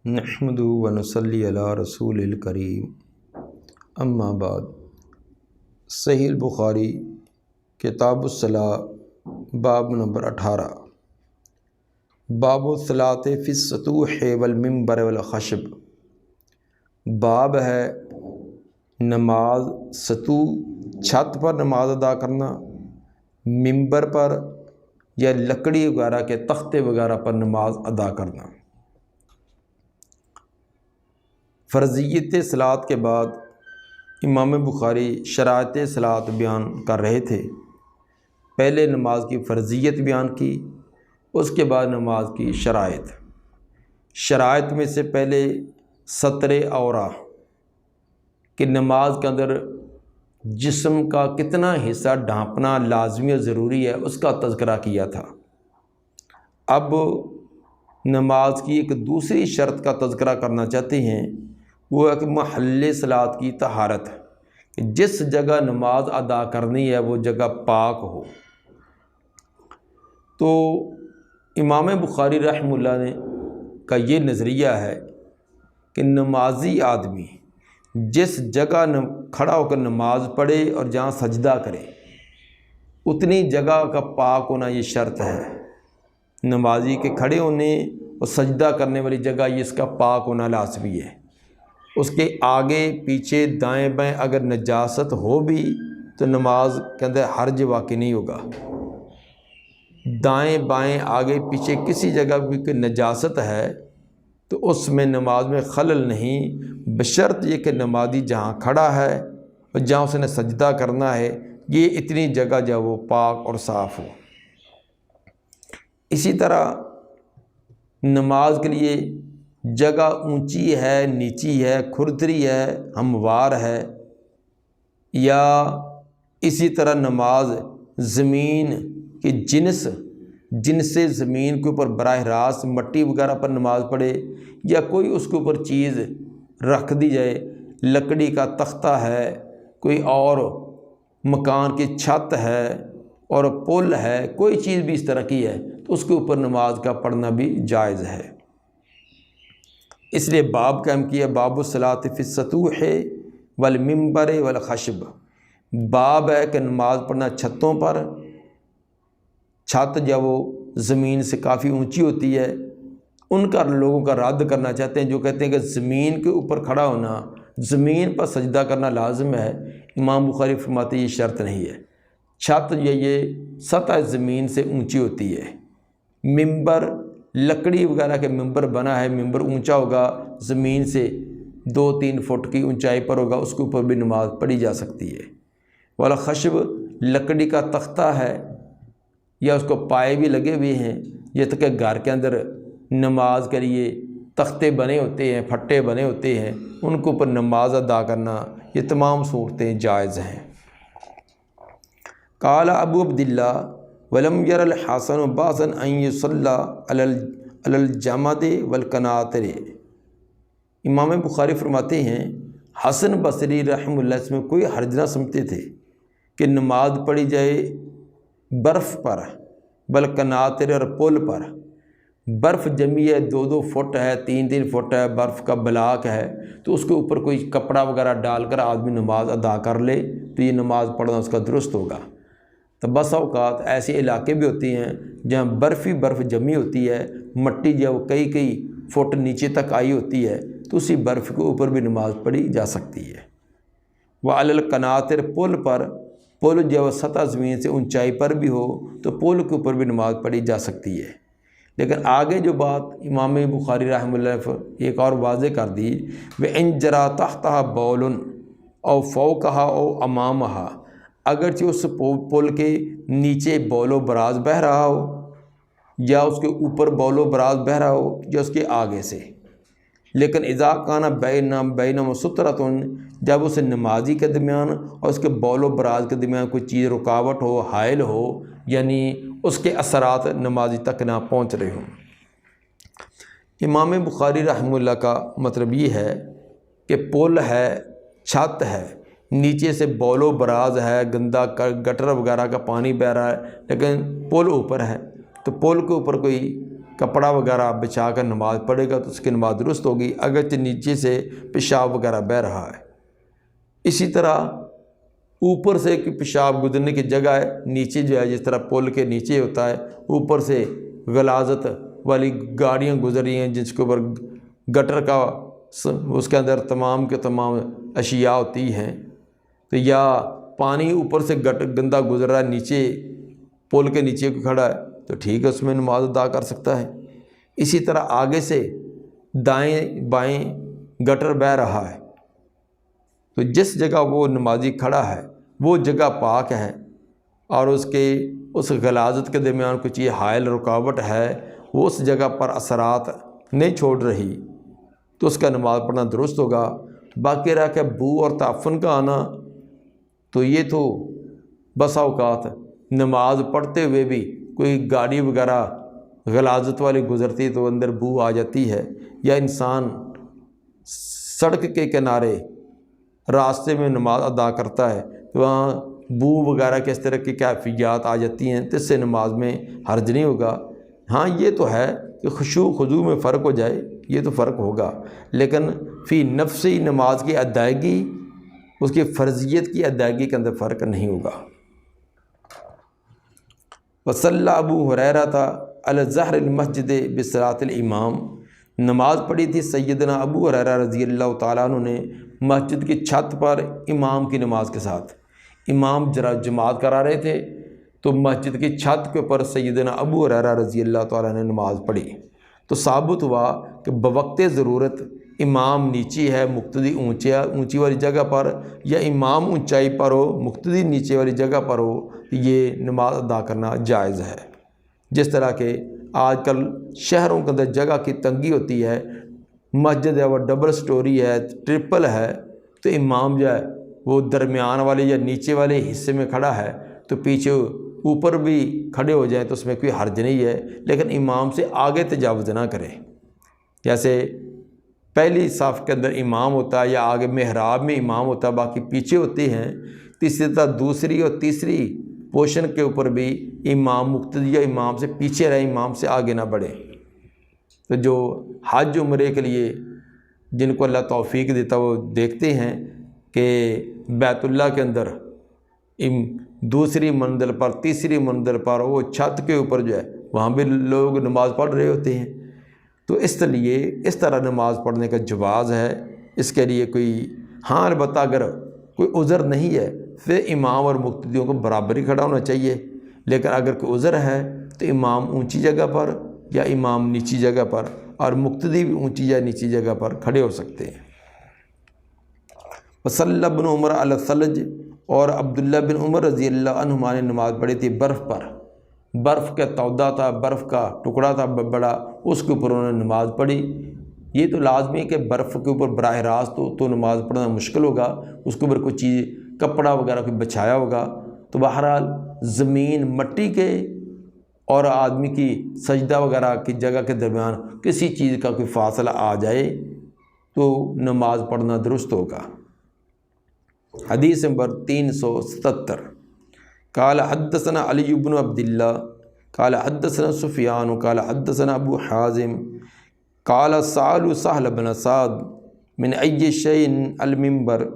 نحمد و نصلی علی رسول الکریم اما بعد۔ صحیح البخاری کتاب الصلاۃ باب نمبر 18 باب الصلاۃ فی السطوح والمنبر والخشب، باب ہے نماز سطوح چھت پر نماز ادا کرنا، منبر پر یا لکڑی وغیرہ کے تختے وغیرہ پر نماز ادا کرنا۔ فرضیت صلاۃ کے بعد امام بخاری شرائط صلاۃ بیان کر رہے تھے۔ پہلے نماز کی فرضیت بیان کی، اس کے بعد نماز کی شرائط۔ شرائط میں سے پہلے ستر عورہ کہ نماز کے اندر جسم کا کتنا حصہ ڈھانپنا لازمی اور ضروری ہے، اس کا تذکرہ کیا تھا۔ اب نماز کی ایک دوسری شرط کا تذکرہ کرنا چاہتے ہیں، وہ ہے کہ محل صلاۃ کی طہارت، کہ جس جگہ نماز ادا کرنی ہے وہ جگہ پاک ہو۔ تو امام بخاری رحمہ اللہ نے کا یہ نظریہ ہے کہ نمازی آدمی جس جگہ کھڑا ہو کر نماز پڑھے اور جہاں سجدہ کرے اتنی جگہ کا پاک ہونا یہ شرط ہے۔ نمازی کے کھڑے ہونے اور سجدہ کرنے والی جگہ یہ اس کا پاک ہونا لازمی ہے۔ اس کے آگے پیچھے دائیں بائیں اگر نجاست ہو بھی تو نماز کے اندر حرج واقع نہیں ہوگا۔ دائیں بائیں آگے پیچھے کسی جگہ بھی کوئی نجاست ہے تو اس میں نماز میں خلل نہیں، بشرط یہ کہ نمازی جہاں کھڑا ہے اور جہاں اس نے سجدہ کرنا ہے یہ اتنی جگہ جو وہ پاک اور صاف ہو۔ اسی طرح نماز کے لیے جگہ اونچی ہے، نیچی ہے، کھردری ہے، ہموار ہے، یا اسی طرح نماز زمین کی جن سے زمین کے اوپر براہ راست مٹی وغیرہ پر نماز پڑھے، یا کوئی اس کے اوپر چیز رکھ دی جائے، لکڑی کا تختہ ہے، کوئی اور مکان کی چھت ہے اور پل ہے، کوئی چیز بھی اس طرح کی ہے تو اس کے اوپر نماز کا پڑھنا بھی جائز ہے۔ اس لیے باب قائم کیا، باب الصلاۃ فی السطوح والمنبر والخشب، باب ہے کہ نماز پڑھنا چھتوں پر۔ چھت جب وہ زمین سے کافی اونچی ہوتی ہے، ان کا لوگوں کا رد کرنا چاہتے ہیں جو کہتے ہیں کہ زمین کے اوپر کھڑا ہونا، زمین پر سجدہ کرنا لازم ہے۔ امام بخاری فرماتے ہیں یہ شرط نہیں ہے۔ چھت یہ سطح زمین سے اونچی ہوتی ہے۔ منبر لکڑی وغیرہ کے منبر بنا ہے، منبر اونچا ہوگا، زمین سے 2-3 فٹ کی اونچائی پر ہوگا، اس کے اوپر بھی نماز پڑھی جا سکتی ہے۔ والا خشب لکڑی کا تختہ ہے یا اس کو پائے بھی لگے ہوئے ہیں، یہ تک کہ گھر کے اندر نماز کے لیے تختے بنے ہوتے ہیں، پھٹے بنے ہوتے ہیں، ان کے اوپر نماز ادا کرنا، یہ تمام صورتیں جائز ہیں۔ قال ابو عبداللہ ولم یر الحسن باسا ان یصلی علی الجمد والقناطر، امام بخاری فرماتے ہیں حسن بصری رحمہ اللہ اس میں کوئی حرج نہ سمجھتے تھے کہ نماز پڑھی جائے برف پر، بالقناطر اور پل پر۔ برف جمی ہے، 2-2 فٹ ہے، 3-3 فٹ ہے، برف کا بلاک ہے، تو اس کے اوپر کوئی کپڑا وغیرہ ڈال کر آدمی نماز ادا کر لے تو یہ نماز پڑھنا اس کا درست ہوگا۔ تو بس اوقات ایسے علاقے بھی ہوتے ہیں جہاں برف جمی ہوتی ہے، مٹی جو کئی فٹ نیچے تک آئی ہوتی ہے، تو اسی برف کے اوپر بھی نماز پڑھی جا سکتی ہے۔ وعلی القناطر پل جو سطح زمین سے اونچائی پر بھی ہو تو پل کے اوپر بھی نماز پڑھی جا سکتی ہے۔ لیکن آگے جو بات امام بخاری رحمہ اللہ نے ایک اور واضح کر دی، وَإِن جَرَى تَحْتَهَا بَوْلٌ أَوْ فَوْقَهَا أَوْ أَمَامَهَا، اگرچہ اس پل کے نیچے بول و براز بہہ رہا ہو یا اس کے اوپر بول و براز بہہ رہا ہو یا اس کے آگے سے، لیکن اذا کان بینہما سترۃ، جب اسے نمازی کے درمیان اور اس کے بول و براز کے درمیان کوئی چیز رکاوٹ ہو، حائل ہو، یعنی اس کے اثرات نمازی تک نہ پہنچ رہے ہوں۔ امام بخاری رحمہ اللہ کا مطلب یہ ہے کہ پل ہے، چھت ہے، نیچے سے بول و براز ہے، گندا گٹر وغیرہ کا پانی بہہ رہا ہے، لیکن پل اوپر ہے، تو پل کے اوپر کوئی کپڑا وغیرہ بچھا کر نماز پڑھے گا تو اس کی نماز درست ہوگی، اگرچہ نیچے سے پیشاب وغیرہ بہہ رہا ہے۔ اسی طرح اوپر سے کہ پیشاب گزرنے کی جگہ ہے، نیچے جو ہے جس طرح پل کے نیچے ہوتا ہے، اوپر سے غلاظت والی گاڑیاں گزر رہی ہیں جس کے اوپر گٹر کا اس کے اندر تمام کے تمام اشیاء ہوتی ہیں، تو یا پانی اوپر سے گندا گزر رہا ہے، نیچے پل کے نیچے کھڑا ہے تو ٹھیک ہے، اس میں نماز ادا کر سکتا ہے۔ اسی طرح آگے سے دائیں بائیں گٹر بہہ رہا ہے تو جس جگہ وہ نمازی کھڑا ہے وہ جگہ پاک ہے اور اس غلاظت کے درمیان کچھ یہ حائل رکاوٹ ہے، وہ اس جگہ پر اثرات نہیں چھوڑ رہی تو اس کا نماز پڑھنا درست ہوگا۔ باقی رہ کے بو اور تعفن کا آنا تو یہ تو بسا اوقات نماز پڑھتے ہوئے بھی کوئی گاڑی وغیرہ غلاظت والی گزرتی تو اندر بو آ جاتی ہے، یا انسان سڑک کے کنارے راستے میں نماز ادا کرتا ہے تو وہاں بو وغیرہ کے اس طرح کی کیفیات آ جاتی ہیں تو اس سے نماز میں حرج نہیں ہوگا۔ ہاں یہ تو ہے کہ خشوع خضوع میں فرق ہو جائے، یہ تو فرق ہوگا، لیکن فی نفسی نماز کی ادائیگی، اس کی فرضیت کی ادائیگی کے اندر فرق نہیں ہوگا۔ وصلی ابو ہریرہ علی ظہر المسجد بصلاۃ الامام، نماز پڑھی تھی سیدنا ابو ہریرہ رضی اللہ تعالیٰ عنہ نے مسجد کی چھت پر امام کی نماز کے ساتھ۔ امام جماعت کرا رہے تھے تو مسجد کی چھت کے اوپر سیدنا ابو ہریرہ رضی اللہ تعالیٰ نے نماز پڑھی تو ثابت ہوا کہ بوقت ضرورت امام نیچی ہے، مقتدی اونچی والی جگہ پر، یا امام اونچائی پر ہو مقتدی نیچے والی جگہ پر ہو، یہ نماز ادا کرنا جائز ہے۔ جس طرح کہ آج کل شہروں کے اندر جگہ کی تنگی ہوتی ہے، مسجد ہے وہ ڈبل سٹوری ہے، ٹرپل ہے، تو امام جو ہے وہ درمیان والے یا نیچے والے حصے میں کھڑا ہے تو پیچھے اوپر بھی کھڑے ہو جائیں تو اس میں کوئی حرج نہیں ہے، لیکن امام سے آگے تجاوز نہ کریں۔ جیسے پہلی صف کے اندر امام ہوتا ہے یا آگے محراب میں امام ہوتا ہے، باقی پیچھے ہوتے ہیں، تو اسی طرح دوسری اور تیسری پوشن کے اوپر بھی امام مقتدی یا امام سے پیچھے رہے، امام سے آگے نہ بڑھے۔ تو جو حج عمرے کے لیے جن کو اللہ توفیق دیتا وہ دیکھتے ہیں کہ بیت اللہ کے اندر دوسری منزل پر تیسری منزل پر وہ چھت کے اوپر جو ہے وہاں بھی لوگ نماز پڑھ رہے ہوتے ہیں، تو اس لیے اس طرح نماز پڑھنے کا جواز ہے۔ اس کے لیے کوئی ہاں البتہ اگر کوئی عذر نہیں ہے پھر امام اور مقتدیوں کو برابر ہی کھڑا ہونا چاہیے، لیکن اگر کوئی عذر ہے تو امام اونچی جگہ پر یا امام نیچی جگہ پر اور مقتدی بھی اونچی یا نیچی جگہ پر کھڑے ہو سکتے ہیں۔ وصلی ابن عمر علی الثلج، اور عبداللہ بن عمر رضی اللہ عنہما نے نماز پڑھی تھی برف پر، برف کا تودہ تھا، برف کا ٹکڑا تھا بڑا، اس کے اوپر انہوں نے نماز پڑھی۔ یہ تو لازمی ہے کہ برف کے اوپر براہ راست تو نماز پڑھنا مشکل ہوگا، اس کے اوپر کوئی چیز کپڑا وغیرہ کوئی بچھایا ہوگا، تو بہرحال زمین مٹی کے اور آدمی کی سجدہ وغیرہ کی جگہ کے درمیان کسی چیز کا کوئی فاصلہ آ جائے تو نماز پڑھنا درست ہوگا۔ حدیث نمبر 377، قال حدثنا علی بن عبداللہ قال حدثنا سفیان قال حدثنا ابو حازم قال سألوا سہل بن سعد من ای شیء المنبر،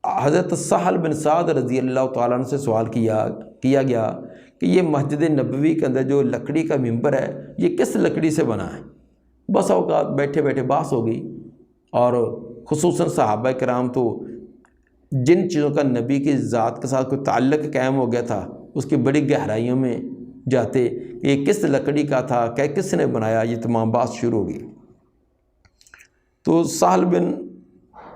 حضرت سہل بن سعد رضی اللہ تعالیٰ عنہ سے سوال کیا گیا کہ یہ مسجد نبوی کے اندر جو لکڑی کا منبر ہے یہ کس لکڑی سے بنا ہے؟ بس اوقات بیٹھے بیٹھے بحث ہو گئی، اور خصوصاً صحابہ کرام تو جن چیزوں کا نبی کی ذات کے ساتھ کوئی تعلق قائم ہو گیا تھا اس کی بڑی گہرائیوں میں جاتے کہ یہ کس لکڑی کا تھا، کہ کس نے بنایا، یہ تمام بات شروع ہوگی۔ تو سہل بن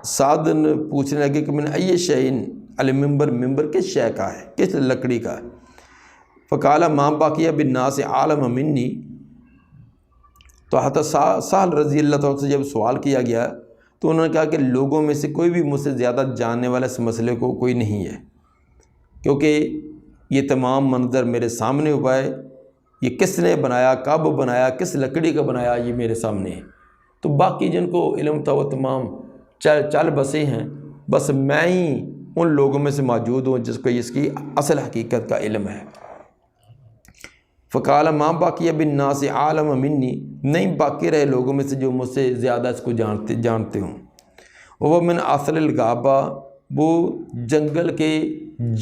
سعد پوچھنے لگے کہ من ای شیء المنبر، ممبر کس شے کا ہے، کس لکڑی کا ہے؟ فقال ما بقی بالناس عالم منی، تو حضرت سہل رضی اللہ تعالیٰ سے جب سوال کیا گیا تو انہوں نے کہا کہ لوگوں میں سے کوئی بھی مجھ سے زیادہ جاننے والا اس مسئلے کو کوئی نہیں ہے، کیونکہ یہ تمام منظر میرے سامنے ہوا ہے، یہ کس نے بنایا، کب بنایا، کس لکڑی کا بنایا، یہ میرے سامنے ہے۔ تو باقی جن کو علم تھا وہ تمام چل بسے ہیں، بس میں ہی ان لوگوں میں سے موجود ہوں جس کو اس کی اصل حقیقت کا علم ہے۔ فقال ما باقی بالناس عالم منی، نہیں باقی رہے لوگوں میں سے جو مجھ سے زیادہ اس کو جانتے ہوں۔ وہ من اصل الغابہ، وہ جنگل کے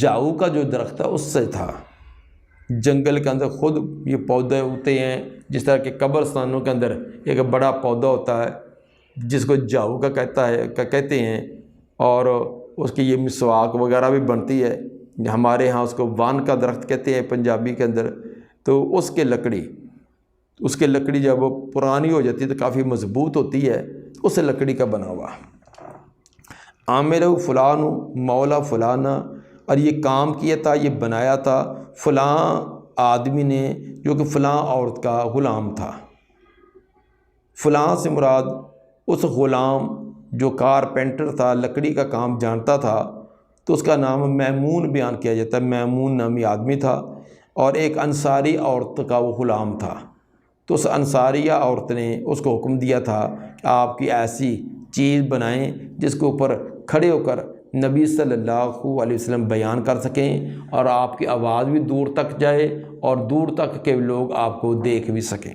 جاؤ کا جو درخت تھا اس سے تھا۔ جنگل کے اندر خود یہ پودے ہوتے ہیں، جس طرح کہ قبرستانوں کے اندر ایک بڑا پودا ہوتا ہے جس کو جاؤ کا کہتے ہیں، اور اس کی یہ مسواک وغیرہ بھی بنتی ہے۔ ہمارے ہاں اس کو وان کا درخت کہتے ہیں پنجابی کے اندر۔ تو اس کے لکڑی جب وہ پرانی ہو جاتی ہے تو کافی مضبوط ہوتی ہے، اس لکڑی کا بنا ہوا۔ عامر فلان مولا فلانا، اور یہ کام کیا تھا، یہ بنایا تھا فلاں آدمی نے جو کہ فلاں عورت کا غلام تھا۔ فلاں سے مراد اس غلام جو کارپینٹر تھا، لکڑی کا کام جانتا تھا، تو اس کا نام میمون بیان کیا جاتا ہے۔ میمون نامی آدمی تھا، اور ایک انصاری عورت کا وہ غلام تھا۔ تو اس انصاریہ عورت نے اس کو حکم دیا تھا کہ آپ کی ایسی چیز بنائیں جس کے اوپر کھڑے ہو کر نبی صلی اللہ علیہ وسلم بیان کر سکیں، اور آپ کی آواز بھی دور تک جائے اور دور تک کے لوگ آپ کو دیکھ بھی سکیں۔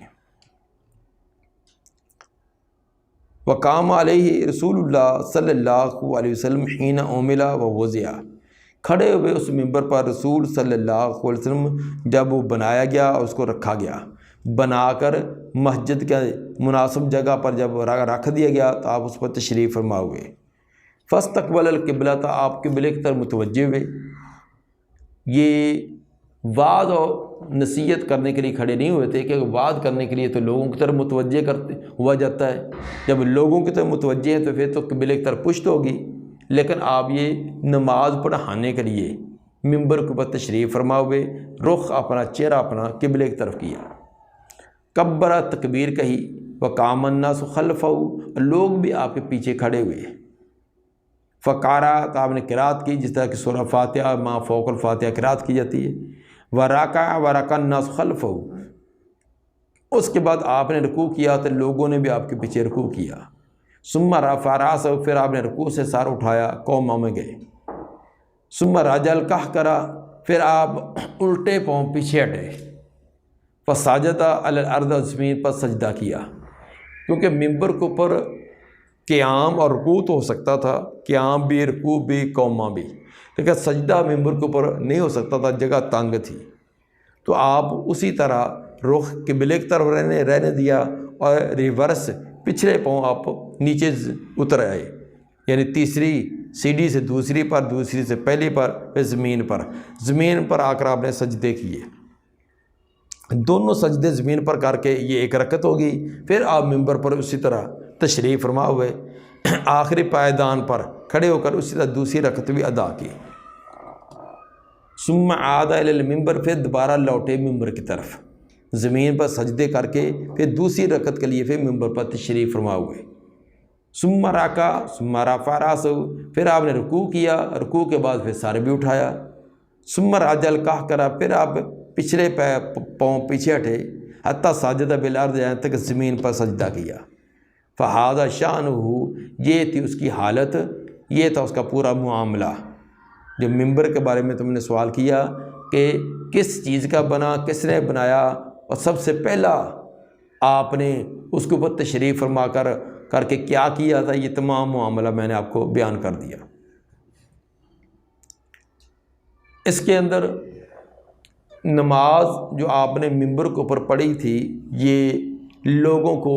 وقام علیہ رسول اللہ صلی اللہ علیہ وسلم حین عمل ووضع، کھڑے ہوئے اس ممبر پر رسول صلی اللہ علیہ وسلم جب وہ بنایا گیا اور اس کو رکھا گیا، بنا کر مسجد کے مناسب جگہ پر جب رکھ دیا گیا تو آپ اس پر تشریف فرما ہوئے۔ فاستقبل القبلہ، تو آپ قبلے کی طرف متوجہ ہوئے۔ یہ وعظ اور نصیحت کرنے کے لیے کھڑے نہیں ہوئے تھے، کہ وعظ کرنے کے لیے تو لوگوں کی طرف متوجہ ہوا جاتا ہے۔ جب لوگوں کی طرف متوجہ ہیں تو پھر تو قبلے کی طرف پشت ہوگی، لیکن آپ یہ نماز پڑھانے کے لیے ممبر کے اوپر تشریف فرما ہوئے، رخ اپنا چہرہ اپنا قبلے کی طرف کیا، کبرہ تکبیر کہی، وقام الناس خلفہ، لوگ بھی آپ کے پیچھے کھڑے ہوئے۔ فقارا، تو آپ نے قرات کی جس طرح کہ سورہ فاتحہ ما فوق الفاتحہ قرات کی جاتی ہے۔ ورکع الناس خلفہ، اس کے بعد آپ نے رکوع کیا تو لوگوں نے بھی آپ کے پیچھے رکوع کیا۔ ثم رفع راسہ، پھر آپ نے رکوع سے سر اٹھایا، قوموں میں گئے۔ ثم رجع القہقرہ، پھر آپ الٹے پاؤں پیچھے ہٹے۔ فسجد علی الارض، زمین پر سجدہ کیا، کیونکہ ممبر کے اوپر قیام اور رکوع تو ہو سکتا تھا، قیام بھی رکوع بھی قومہ بھی، لیکن سجدہ ممبر کے اوپر نہیں ہو سکتا تھا، جگہ تنگ تھی۔ تو آپ اسی طرح رخ قبلے کی طرف رہنے دیا، اور ریورس پچھلے پاؤں آپ نیچے اتر آئے، یعنی تیسری سیڑھی سے دوسری پر، دوسری سے پہلی پر، پھر زمین پر آ کر آپ نے سجدے کیے۔ دونوں سجدے زمین پر کر کے یہ ایک رکعت ہوگی۔ پھر آپ ممبر پر اسی طرح تشریف فرما ہوئے، آخری پائیدان پر کھڑے ہو کر اسی طرح دوسری رکعت بھی ادا کی۔ ثم عاد الی المنبر، پھر دوبارہ لوٹے ممبر کی طرف، زمین پر سجدے کر کے پھر دوسری رکعت کے لیے پھر ممبر پر تشریف فرما ہوئے۔ ثم رکع ثم رفع راسہ، پھر آپ نے رکوع کیا، رکوع کے بعد پھر سر بھی اٹھایا۔ ثم رجع القہقرہ، پھر آپ پچھلے پاؤں پیچھے ہٹے، حتی سجد بالارض، یہاں تک زمین پر سجدہ کیا۔ فہذا شأنہ، یہ تھی اس کی حالت، یہ تھا اس کا پورا معاملہ۔ جو ممبر کے بارے میں تم نے سوال کیا کہ کس چیز کا بنا، کس نے بنایا، اور سب سے پہلا آپ نے اس کے اوپر تشریف فرما کر کے کیا کیا تھا، یہ تمام معاملہ میں نے آپ کو بیان کر دیا۔ اس کے اندر نماز جو آپ نے ممبر کے اوپر پڑھی تھی، یہ لوگوں کو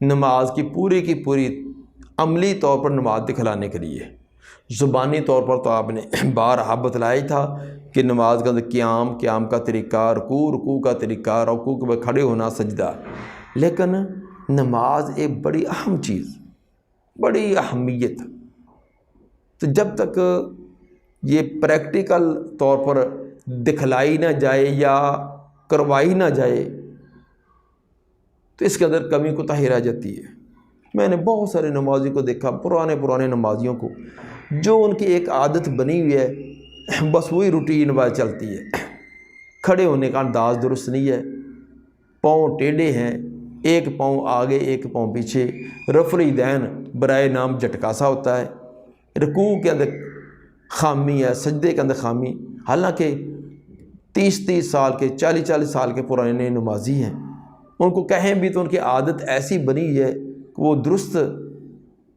نماز کی پوری عملی طور پر نماز دکھلانے کے لیے، زبانی طور پر تو آپ نے بارہا بتلایا ہی تھا کہ نماز کے اندر قیام کا طریقہ، رکوع کا طریقہ، رکوع کے بعد کھڑے ہونا، سجدہ، لیکن نماز ایک بڑی اہم چیز، بڑی اہمیت، تو جب تک یہ پریکٹیکل طور پر دکھلائی نہ جائے یا کروائی نہ جائے تو اس کے اندر کمی کوتاہی رہ جاتی ہے۔ میں نے بہت سارے نمازی کو دیکھا، پرانے نمازیوں کو، جو ان کی ایک عادت بنی ہوئی ہے، بس وہی روٹین وائز چلتی ہے۔ کھڑے ہونے کا انداز درست نہیں ہے، پاؤں ٹیڑھے ہیں، ایک پاؤں آگے ایک پاؤں پیچھے، رفع الیدین برائے نام جھٹکا سا ہوتا ہے، رکوع کے اندر خامی ہے، سجدے کے اندر خامی، حالانکہ 30 سال کے 40 سال کے پرانے نمازی ہیں، ان کو کہیں بھی تو ان کی عادت ایسی بنی ہے کہ وہ درست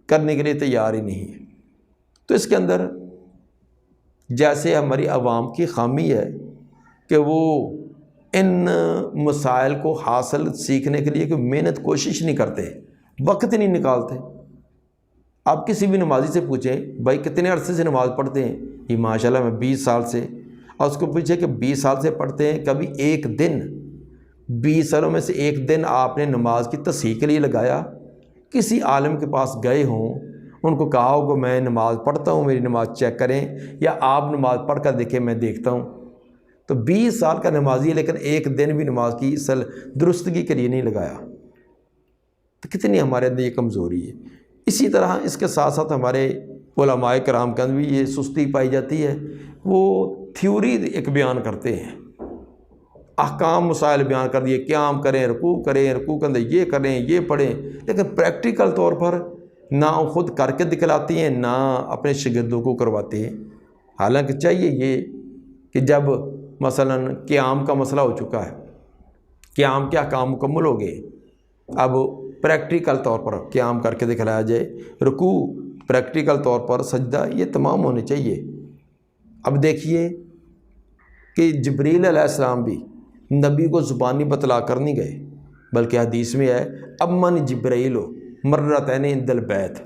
کرنے کے لیے تیار ہی نہیں ہے۔ تو اس کے اندر جیسے ہماری عوام کی خامی ہے کہ وہ ان مسائل کو حاصل سیکھنے کے لیے کوئی محنت کوشش نہیں کرتے، وقت نہیں نکالتے۔ آپ کسی بھی نمازی سے پوچھیں بھائی کتنے عرصے سے نماز پڑھتے ہیں؟ یہ ماشاءاللہ میں 20 سال سے۔ اور اس کو پوچھیں کہ 20 سال سے پڑھتے ہیں، کبھی ایک دن 20 سالوں میں سے ایک دن آپ نے نماز کی تصحیح کے لیے لگایا؟ کسی عالم کے پاس گئے ہوں، ان کو کہا ہو کہ میں نماز پڑھتا ہوں، میری نماز چیک کریں، یا آپ نماز پڑھ کر دیکھیں میں دیکھتا ہوں؟ تو 20 سال کا نمازی ہے لیکن ایک دن بھی نماز کی درستگی کے لیے نہیں لگایا، تو کتنی ہمارے اندر یہ کمزوری ہے۔ اسی طرح اس کے ساتھ ساتھ ہمارے علماء کرام کے اندر بھی یہ سستی پائی جاتی ہے، وہ تھیوری ایک بیان کرتے ہیں، احکام مسائل بیان کر دیے، قیام کریں، رکوع کریں، رکوع کے اندر یہ کریں، یہ پڑھیں، لیکن پریکٹیکل طور پر نہ خود کر کے دکھلاتی ہیں نہ اپنے شاگردوں کو کرواتے ہیں۔ حالانکہ چاہیے یہ کہ جب مثلا قیام کا مسئلہ ہو چکا ہے، قیام کے احکام مکمل ہو گئے، اب پریکٹیکل طور پر قیام کر کے دکھلایا جائے، رکوع پریکٹیکل طور پر، سجدہ، یہ تمام ہونے چاہیے۔ اب دیکھیے کہ جبریل علیہ السلام بھی نبی کو زبانی بتلا کر نہیں گئے، بلکہ حدیث میں ہے امن جبرائیل مرتین عند البیت،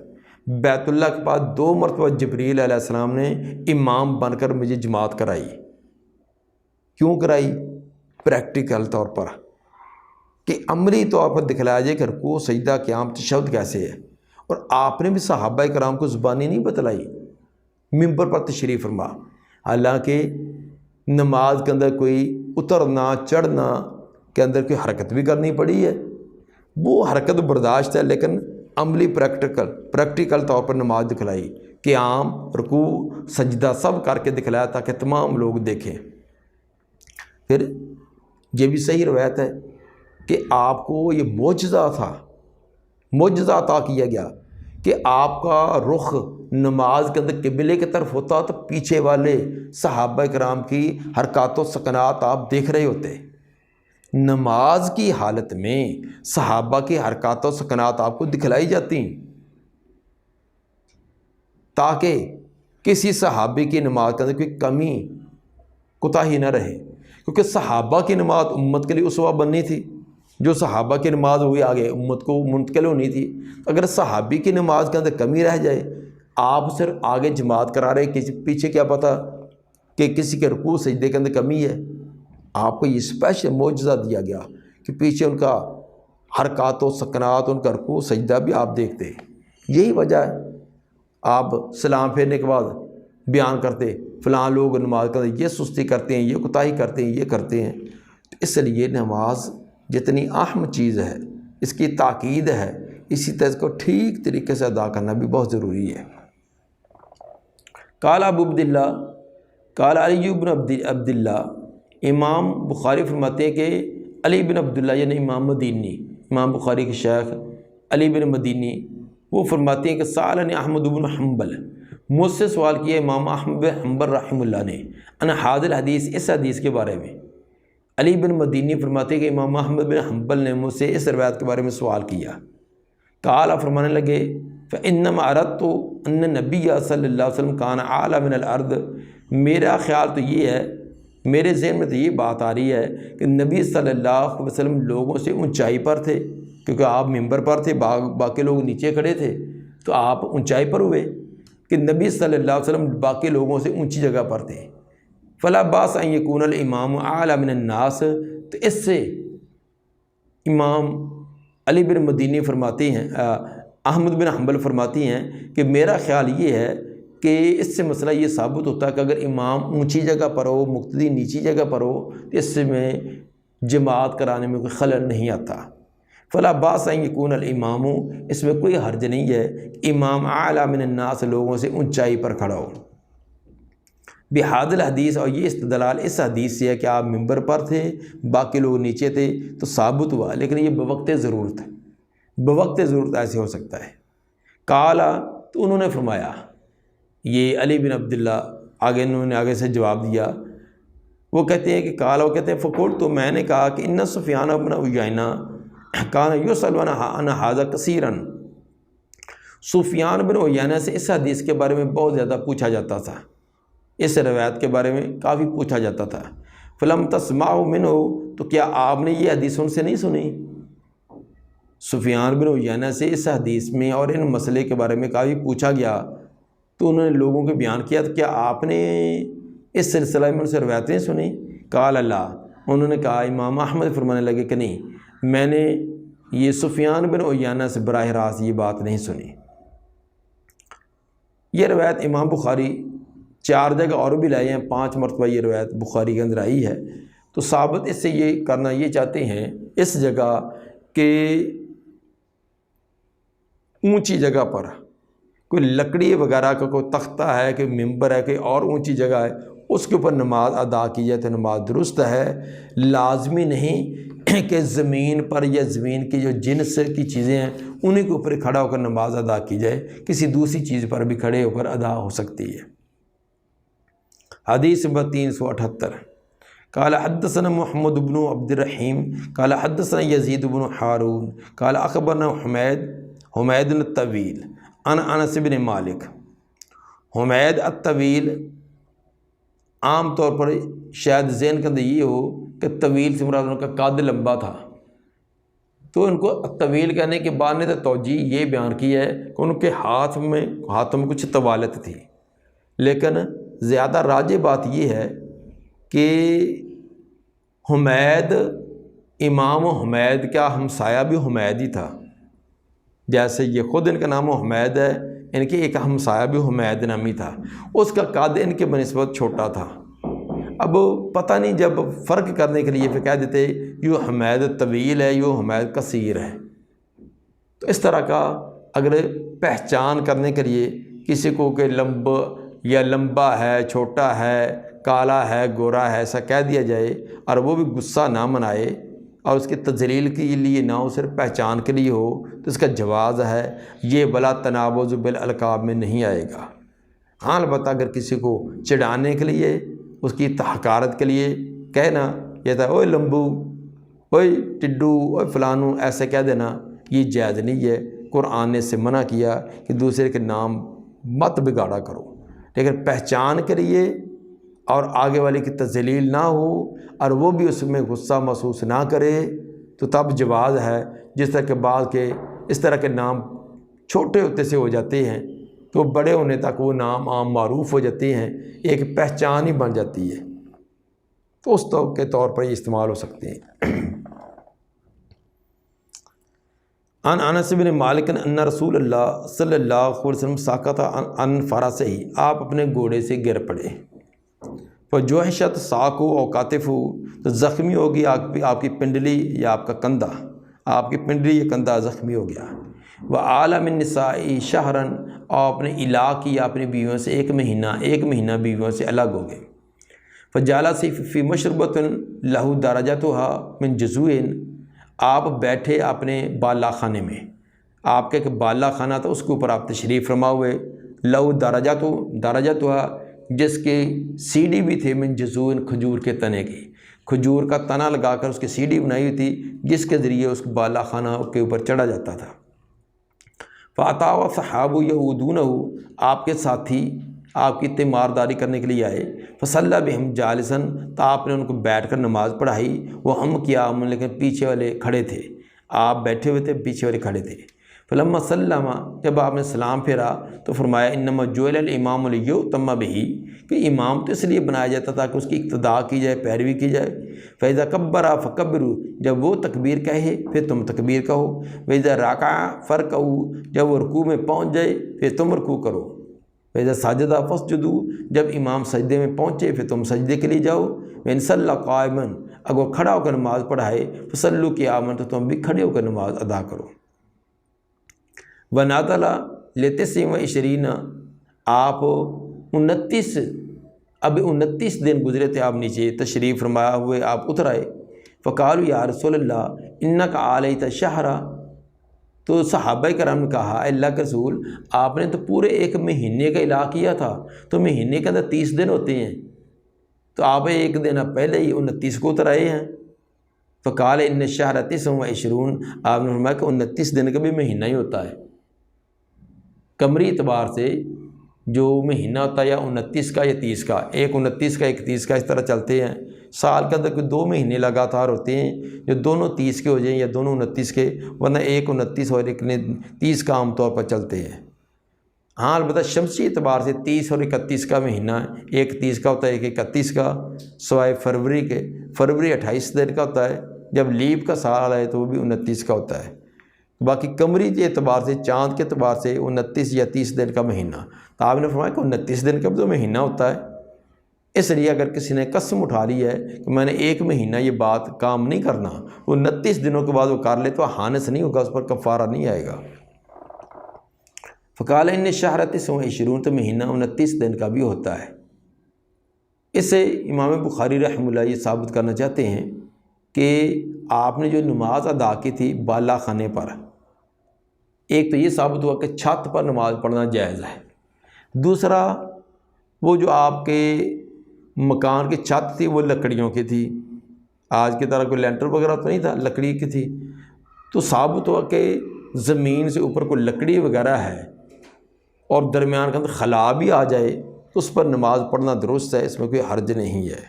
بیت اللہ کے پاس 2 مرتبہ جبریل علیہ السلام نے امام بن کر مجھے جماعت کرائی۔ کیوں کرائی؟ پریکٹیکل طور پر، کہ عملی طور پر دکھلایا جائے کہ رکوع، سجدہ، قیام، تشہد کیسے ہے۔ اور آپ نے بھی صحابہ کرام کو زبانی نہیں بتلائی، منبر پر تشریف فرما، حالانکہ نماز کے اندر کوئی اترنا چڑھنا کے اندر کوئی حرکت بھی کرنی پڑی ہے، وہ حرکت برداشت ہے، لیکن عملی پریکٹیکل طور پر نماز دکھلائی، قیام، رکوع، سجدہ سب کر کے دکھلایا تاکہ تمام لوگ دیکھیں۔ پھر یہ بھی صحیح روایت ہے کہ آپ کو یہ معجزہ تھا، معجزہ عطا کیا گیا کہ آپ کا رخ نماز کے اندر قبلے کی طرف ہوتا تو پیچھے والے صحابہ کرام کی حرکات و سکنات آپ دیکھ رہے ہوتے۔ نماز کی حالت میں صحابہ کی حرکات و سکنات آپ کو دکھلائی جاتی تاکہ کسی صحابی کی نماز کے اندر کوئی کمی کوتاہی نہ رہے، کیونکہ صحابہ کی نماز امت کے لیے اسوہ بننی تھی، جو صحابہ کی نماز ہوئی آگے امت کو منتقل ہونی تھی۔ اگر صحابی کی نماز کے اندر کمی رہ جائے، آپ صرف آگے جماعت کرا رہے، کسی پیچھے کیا پتہ کہ کسی کے رکوع سجدے کے اندر کمی ہے، آپ کو یہ اسپیشل معجزہ دیا گیا کہ پیچھے ان کا حرکات و سکنات، ان کا رکوع سجدہ بھی آپ دیکھتے۔ یہی وجہ ہے آپ سلام پھیرنے کے بعد بیان کرتے فلاں لوگ نماز کے اندر یہ سستی کرتے ہیں، یہ کوتاہی کرتے ہیں، یہ کرتے ہیں۔ تو اس لیے نماز جتنی اہم چیز ہے، اس کی تاکید ہے، اسی طرح اس کو ٹھیک طریقے سے ادا کرنا بھی بہت ضروری ہے۔ قال ابو عبداللہ قال علی بن عبداللہ، امام بخاری فرماتے ہیں کہ علی بن عبداللہ یعنی امام مدینی، امام بخاری کے شیخ علی بن مدینی، وہ فرماتے ہیں کہ سألنی احمد بن حنبل، مجھ سے سوال کیا امام احمد بن حنبل رحمہ اللہ نے ان ھذا الحدیث، اس حدیث کے بارے میں۔ علی بن مدینی فرماتے ہیں کہ امام احمد بن حنبل نے مجھ سے اس روایت کے بارے میں سوال کیا۔ قال، فرمانے لگے فإنما أردت أن النبی صلی اللہ علیہ وسلم کان اعلی من الارض، میرا خیال تو یہ ہے، میرے ذہن میں تو یہ بات آ رہی ہے کہ نبی صلی اللہ علیہ وسلم لوگوں سے اونچائی پر تھے، کیونکہ آپ منبر پر تھے، باقی لوگ نیچے کھڑے تھے، تو آپ اونچائی پر ہوئے کہ نبی صلی اللہ علیہ وسلم باقی لوگوں سے اونچی جگہ پر تھے۔ فلا باس ان یکون الامام اعلی من الناس، تو اس سے امام علی بن مدینی فرماتی ہیں، احمد بن حنبل فرماتی ہیں کہ میرا خیال یہ ہے کہ اس سے مسئلہ یہ ثابت ہوتا ہے کہ اگر امام اونچی جگہ پر ہو، مقتدی نیچی جگہ پر ہو، تو اس سے میں جماعت کرانے میں کوئی خلل نہیں آتا۔ فلا باس ان یکون الامام، اس میں کوئی حرج نہیں ہے امام اعلی من الناس لوگوں سے اونچائی پر کھڑا ہو۔ بہذا الحدیث، اور یہ استدلال اس حدیث سے ہے کہ آپ منبر پر تھے، باقی لوگ نیچے تھے، تو ثابت ہوا، لیکن یہ بوقت ضرورت ہے، بوقت ضرورت ایسے ہو سکتا ہے۔ قالا، تو انہوں نے فرمایا، یہ علی بن عبداللہ انہوں نے آگے سے جواب دیا وہ کہتے ہیں کہ کالا، وہ کہتے ہیں فقول، تو میں نے کہا کہ ان سفیان بن عیینہ کان یسأل عن ھذا کثیرا، سفیان بن عیینہ سے اس حدیث کے بارے میں بہت زیادہ پوچھا جاتا تھا، اس روایت کے بارے میں کافی پوچھا جاتا تھا۔ فلم تسمعوا منہ، تو کیا آپ نے یہ حدیث ان سے نہیں سنی؟ سفیان بن عیینہ سے اس حدیث میں اور ان مسئلے کے بارے میں کافی پوچھا گیا تو انہوں نے لوگوں کو بیان کیا، تو کیا آپ نے اس سلسلہ میں ان سے روایتیں سنی؟ قال اللہ، انہوں نے کہا، امام احمد فرمانے لگے کہ نہیں، میں نے یہ سفیان بن عیینہ سے براہ راست یہ بات نہیں سنی۔ یہ روایت امام بخاری 4 جگہ اور بھی لائے ہیں، 5 مرتبہ یہ روایت بخاری کے اندر آئی ہے۔ تو ثابت اس سے یہ کرنا یہ چاہتے ہیں اس جگہ کہ اونچی جگہ پر کوئی لکڑی وغیرہ کا کوئی تختہ ہے، کوئی ممبر ہے، کوئی اور اونچی جگہ ہے، اس کے اوپر نماز ادا کی جائے تو نماز درست ہے۔ لازمی نہیں کہ زمین پر یا زمین کی جو جنس کی چیزیں ہیں انہیں کے اوپر کھڑا ہو کر نماز ادا کی جائے، کسی دوسری چیز پر بھی کھڑے ہو کر ادا ہو سکتی ہے۔ حدیث نمبر 378، قال حدثنا محمد بن عبد الرحیم قال حدثنا یزید بن ہارون قال اخبرنا حمید الطویل عن انس بن مالک۔ حمید الطویل عام طور پر شاید ذہن کے اندر یہ ہو کہ طویل سے مراد ان کا قد لمبا تھا، تو ان کو طویل کہنے کے بعد نے تو توجیہ یہ بیان کی ہے کہ ان کے ہاتھوں میں کچھ طوالت تھی، لیکن زیادہ راجح بات یہ ہے کہ حمید، امام حمید کا ہمسایہ بھی حمید ہی تھا، جیسے یہ خود ان کا نام حمید ہے، ان کے ایک ہمسایہ بھی حمید نامی تھا، اس کا قد ان کے بنسبت چھوٹا تھا۔ اب پتہ نہیں، جب فرق کرنے کے لیے پھر کہہ دیتے یہ حمید طویل ہے، یہ حمید قصیر ہے، تو اس طرح کا اگر پہچان کرنے کے لیے کسی کو کہ لمبا ہے، چھوٹا ہے، کالا ہے، گورا ہے، ایسا کہہ دیا جائے اور وہ بھی غصہ نہ منائے اور اس کی تذلیل کے لیے نہ ہو، صرف پہچان کے لیے ہو، تو اس کا جواز ہے، یہ ولا تنابز بالالقاب میں نہیں آئے گا۔ ہاں البتہ اگر کسی کو چڑھانے کے لیے، اس کی تحقارت کے لیے کہنا، یہ تھا اوے لمبو، اوے ٹڈو، اوے فلانو، ایسے کہہ دینا، یہ جائز نہیں ہے۔ قرآن نے اس سے منع کیا کہ دوسرے کے نام مت بگاڑا کرو، لیکن پہچان کے لیے اور آگے والے کی تذلیل نہ ہو اور وہ بھی اس میں غصہ محسوس نہ کرے تو تب جواز ہے۔ جس طرح کے بعض کے اس طرح کے نام چھوٹے ہوتے سے ہو جاتے ہیں تو بڑے ہونے تک وہ نام عام معروف ہو جاتے ہیں، ایک پہچان ہی بن جاتی ہے، تو اس کے طور پر یہ استعمال ہو سکتے ہیں۔ عن انس بن مالک ان رسول اللہ صلی اللہ علیہ وسلم ساقط عن فرسہ، آپ اپنے گھوڑے سے گر پڑے، فجوحشت ساقو او کاتفو، تو زخمی ہوگی آپ کی پنڈلی یا آپ کا کندھا، آپ کی پنڈلی یا کندھا زخمی ہو گیا۔ وعال من نساء شہرا، اور اپنے علاقے یا اپنی بیویوں سے ایک مہینہ بیویوں سے الگ ہو گئے۔ فجالس فی مشربۃ لہ درجتها من جزوء، آپ بیٹھے اپنے بالا خانے میں، آپ کا ایک بالا خانہ تھا، اس کے اوپر آپ تشریف فرما ہوئے، لہ درجتها، جس کے سیڑھی بھی تھے، من جزوء، کھجور کے تنے کی، کھجور کا تنا لگا کر اس کی سیڑھی بنائی ہوئی تھی جس کے ذریعے اس بالا خانہ کے اوپر چڑھا جاتا تھا۔ فَأَتَاهُ صحابہ یعودونہ، آپ کے ساتھی آپ کی تیمارداری کرنے کے لیے آئے، فصلی بہم جالساً، تو آپ نے ان کو بیٹھ کر نماز پڑھائی، وہ ہم قیام، لیکن پیچھے والے کھڑے تھے، آپ بیٹھے ہوئے تھے، پیچھے والے کھڑے تھے۔ فلما سلم، جب آپ نے سلام پھیرا تو فرمایا انما جعل الامام لیؤتم بہ، کہ امام تو اس لیے بنایا جاتا تھا کہ اس کی اقتداء کی جائے، پیروی کی جائے۔ فاذا کبر فکبروا، جب وہ تکبیر کہے پھر تم تکبیر کہو۔ واذا رکع فرکعوا، جب وہ رکوع میں پہنچ جائے پھر تم رکوع کرو۔ واذا سجد فاسجدوا، جب امام سجدے میں پہنچے پھر تم سجدے کے لیے جاؤ۔ وان صلی قائما، اگر وہ کھڑا ہو کر نماز پڑھائے، فصلوا قیاما، تو تم بھی کھڑے ہو کر نماز ادا کرو۔ ونادل لتسع وعشرین، آپ 29 دن گزرے تھے، آپ نیچے تشریف فرمایا ہوئے آپ اتر آئے۔ فقالوا یا رسول اللہ انک علیت شہرا، تو صحابہ کرام نے کہا اے اللہ کے رسول، آپ نے تو پورے ایک مہینے کا اعلاء کیا تھا، تو مہینے کے اندر 30 دن ہوتے ہیں، تو آپ ایک دن پہلے ہی 29 کو اتر آئے ہیں۔ فقال ان الشہر 29 آپ نے فرمایا کہ 29 دن کا بھی مہینہ ہی ہوتا ہے۔ قمری اعتبار سے جو مہینہ ہوتا ہے یا 29 کا یا 30 کا، ایک 29 کا ایک 30 کا، اس طرح چلتے ہیں۔ سال کے اندر کوئی 2 مہینے لگاتار ہوتے ہیں جو دونوں 30 کے ہو جائیں یا دونوں 29 کے، ورنہ ایک 29 اور ایک 30 کا عام طور پر چلتے ہیں۔ ہاں البتہ شمسی اعتبار سے 30 اور 31 کا مہینہ، ایک 30 کا ہوتا ہے ایک 31 کا، سوائے فروری کے۔ فروری 28 دن کا ہوتا ہے، جب لیپ کا سال آئے تو وہ بھی 29 کا ہوتا ہے۔ باقی قمری کے اعتبار سے، چاند کے اعتبار سے 29 یا 30 دن کا مہینہ۔ تو آپ نے فرمایا کہ 29 دن کا بھی تو مہینہ ہوتا ہے۔ اس لیے اگر کسی نے قسم اٹھا لی ہے کہ میں نے ایک مہینہ یہ بات کام نہیں کرنا، وہ 29 دنوں کے بعد وہ کر لے تو حانث نہیں ہوگا، اس پر کفارہ نہیں آئے گا۔ فقال ان الشہر 29 تو مہینہ 29 دن کا بھی ہوتا ہے۔ اس سے امام بخاری رحمہ اللہ یہ ثابت کرنا چاہتے ہیں کہ آپ نے جو نماز ادا کی تھی بالا خانے پر، ایک تو یہ ثابت ہوا کہ چھت پر نماز پڑھنا جائز ہے۔ دوسرا، وہ جو آپ کے مکان کی چھت تھی وہ لکڑیوں کی تھی، آج کی طرح کوئی لینٹر وغیرہ تو نہیں تھا، لکڑی کی تھی۔ تو ثابت ہوا کہ زمین سے اوپر کوئی لکڑی وغیرہ ہے اور درمیان کے اندر خلا بھی آ جائے تو اس پر نماز پڑھنا درست ہے، اس میں کوئی حرج نہیں ہے۔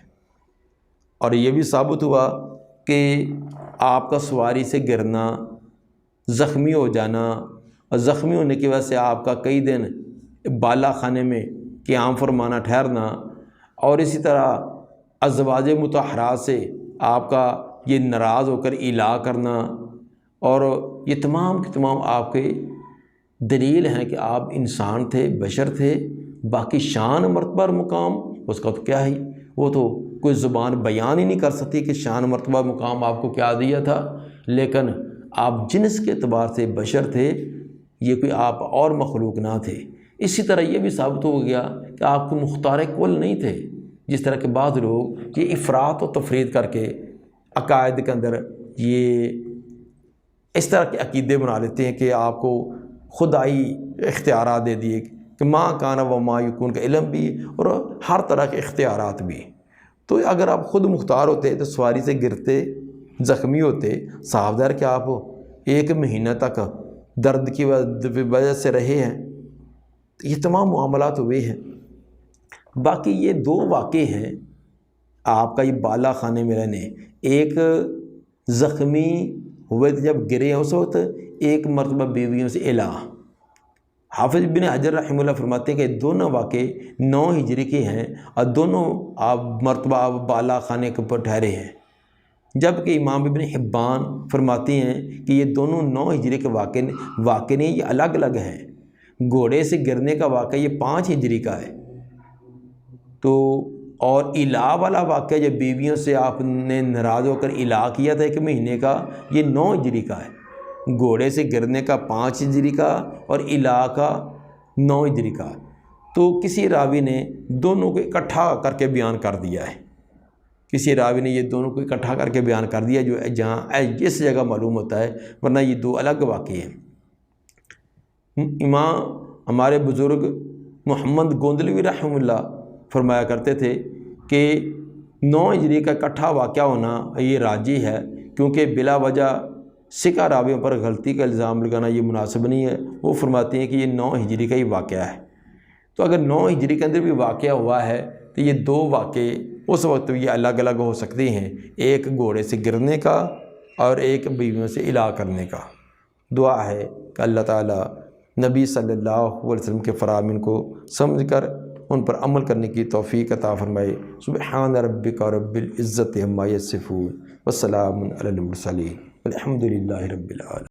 اور یہ بھی ثابت ہوا کہ آپ کا سواری سے گرنا، زخمی ہو جانا، اور زخمی ہونے کی وجہ سے آپ کا کئی دن بالا خانے میں قیام فرمانا، ٹھہرنا، اور اسی طرح ازواج مطہرات سے آپ کا یہ ناراض ہو کر الا کرنا، اور یہ تمام کے تمام آپ کے دلیل ہیں کہ آپ انسان تھے، بشر تھے۔ باقی شان مرتبہ مقام اس کا تو کیا ہی، وہ تو کوئی زبان بیان ہی نہیں کر سکتی کہ شان مرتبہ مقام آپ کو کیا دیا تھا، لیکن آپ جنس کے اعتبار سے بشر تھے، یہ کوئی آپ اور مخلوق نہ تھے۔ اسی طرح یہ بھی ثابت ہو گیا کہ آپ کو مختار کل نہیں تھے، جس طرح کہ بعض لوگ یہ افراط و تفرید کر کے عقائد کے اندر یہ اس طرح کے عقیدے بنا لیتے ہیں کہ آپ کو خدائی اختیارات دے دیے کہ ماں کانا و ما یکون کا علم بھی اور ہر طرح کے اختیارات بھی۔ تو اگر آپ خود مختار ہوتے تو سواری سے گرتے، زخمی ہوتے، صاف ظاہر کہ آپ ایک مہینہ تک درد کی وجہ سے رہے ہیں۔ یہ تمام معاملات ہوئے ہیں۔ باقی یہ 2 واقعے ہیں آپ کا یہ بالا خانے میں رہنے، ایک زخمی ہوئے تھے جب گرے ہیں اس وقت، ایک مرتبہ بیویوں سے الا۔ حافظ بن حجر رحمہ اللہ فرماتے ہیں کہ دونوں واقعے 9 ہجری کے ہیں اور دونوں آپ مرتبہ آپ بالا خانے کے اوپر ٹھہرے ہیں، جبکہ امام ابن حبان فرماتے ہیں کہ یہ دونوں 9 ہجری کے واقعے نہیں، یہ الگ الگ ہیں۔ گھوڑے سے گرنے کا واقعہ یہ 5 ہجری کا ہے، تو اور الا والا واقعہ جب بیویوں سے آپ نے ناراض ہو کر الا کیا تھا 1 مہینے کا، یہ 9 ہجری کا ہے۔ گھوڑے سے گرنے کا 5 ہجری کا اور الا کا 9 ہجری کا۔ تو کسی راوی نے دونوں کو اکٹھا کر کے بیان کر دیا ہے، کسی راوی نے یہ دونوں کو اکٹھا کر کے بیان کر دیا جو جہاں جس جگہ معلوم ہوتا ہے، ورنہ یہ 2 الگ واقعے ہیں۔ امام ہمارے بزرگ محمد گوندلوی رحمہ اللہ فرمایا کرتے تھے کہ 9 ہجری کا اکٹھا واقعہ ہونا یہ راجی ہے، کیونکہ بلا وجہ سکہ راویوں پر غلطی کا الزام لگانا یہ مناسب نہیں ہے۔ وہ فرماتے ہیں کہ یہ 9 ہجری کا ہی واقعہ ہے۔ تو اگر 9 ہجری کے اندر بھی واقعہ ہوا ہے تو یہ 2 واقعے اس وقت یہ الگ الگ ہو سکتے ہیں، ایک گھوڑے سے گرنے کا اور ایک بیویوں سے الا کرنے کا۔ دعا ہے کہ اللہ تعالیٰ نبی صلی اللہ علیہ وسلم کے فرامین کو سمجھ کر ان پر عمل کرنے کی توفیق عطا فرمائے۔ سبحان ربک رب العزت عما یصفون وسلام علی المرسلین والحمد للہ رب العالمین۔